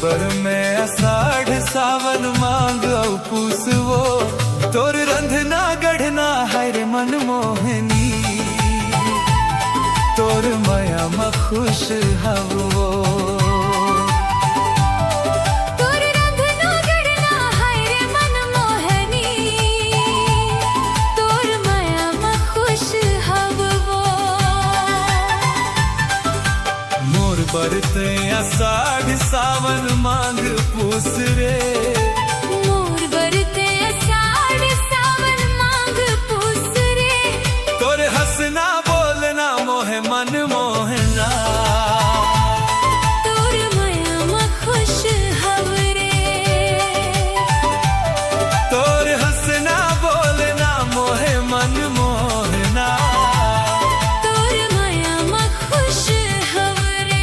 बर में आषाढ़ सावन मांग पूसवो तोर रंधना गढ़ना हर मन मोहनी तोर माया में खुश हवो तोर रंधना गढ़ना हर मन मोहनी तोर माया में खुश हवो मोर बरते आषाढ़ सावन मांग पूस रे मोर बरते आषाढ़ सावन मांग पूस रे तोर हंसना बोलना मोहे मन मोहना तोर माया में खुश हवरे तोर हंसना बोलना मोहे मन मोहना तोर माया में खुश हवरे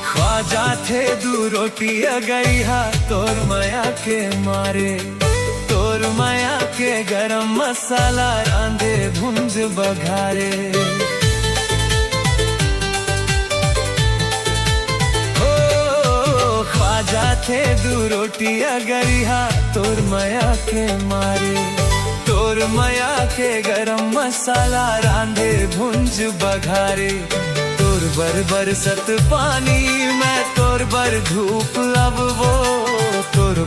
ख्वाजा थे दू रोटी गई हा तोर माया के मारे तोर माया के गरम मसाला रांधे भुंज बघारे ओ ख्वाजा थे दू रोटी गई हा तोर माया के मारे तोर माया के गरम मसाला रांधे भुंज बघारे तोर बर सत पानी मैं तोर बर धूप अब वो तोर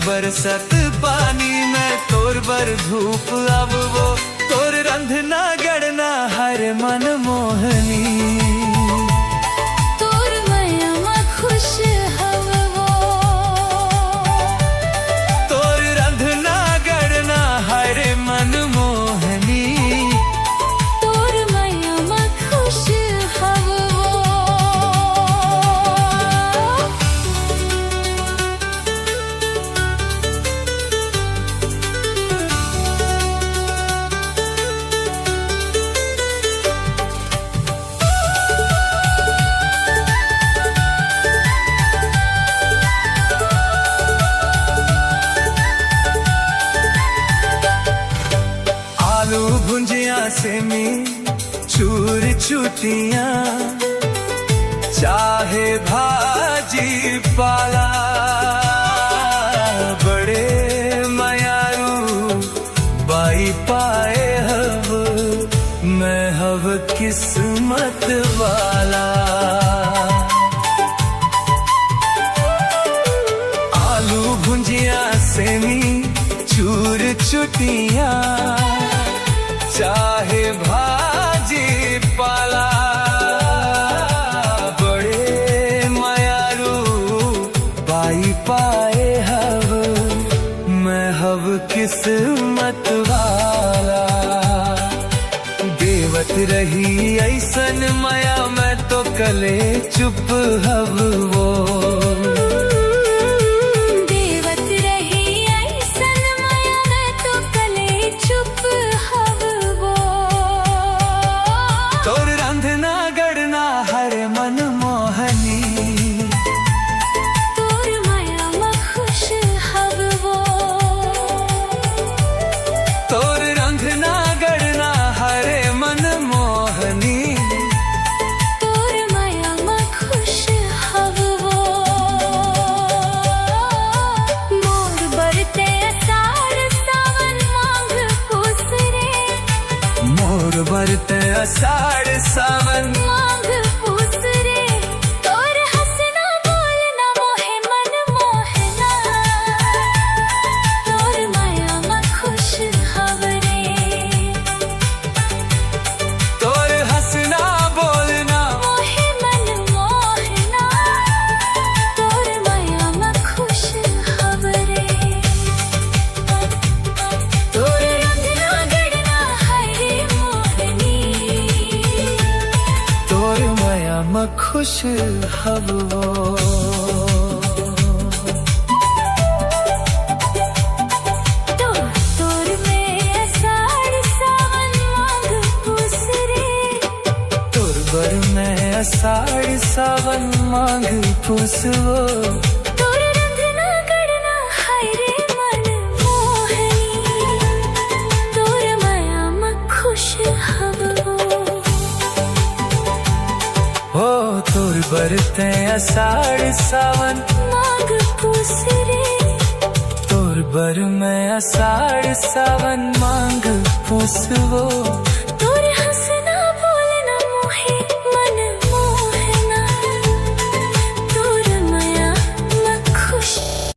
बर सत पानी मैं तोर बर धूप अब वो तोर रंधना गढ़ना हर मन मोहनी तोर माया में खुश हवो तोर रंधना गढ़ना हर मन मोहनी तोर माया में खुश हवो आलू भुंजिया सेमी चूर चुटिया चाहे भाजी पाला बड़े मयारू बाई पाए हव मैं हव किस्मत वाला आलू भुंजिया सेमी चूर चुटिया चाहे भाजी पाला बड़े मयारू बाई पाए हव मैं हव किस्मत वाला देवत रही ऐसन माया मैं तो कले चुप हव वो देवत रही ऐसन माया मैं तो कले चुप हवो तोर रंधना गढ़ना हर मन मोहनी तोर माया में खुश हवो तोर रंधना गढ़ना हर मन मोहनी तोर माया में खुश हवो मोर बरते आषाढ़ सावन मांग पूस रे मोर बरते आषाढ़ सावन मांग पूस रे तोर हंसना बोलना मोहे मन मोहना तोर माया में खुश हवरे तोर हंसना बोलना मोहे मन मोहना तोर माया में खुश हवरे तोर रंधना गढ़ना हर मोहनी खुश हबो तोर में अषाढ़ सावन माघ पूस रे तोर बर में अषाढ़ सावन माघ पूसवो तोर रंधना गड़ना हाय रे मन मोहनी तोर माया में खुश हबो हो तोर बरते अषाढ़ सावन माघ पूस रे तोर बर में अषाढ़ सावन माघ पूसवो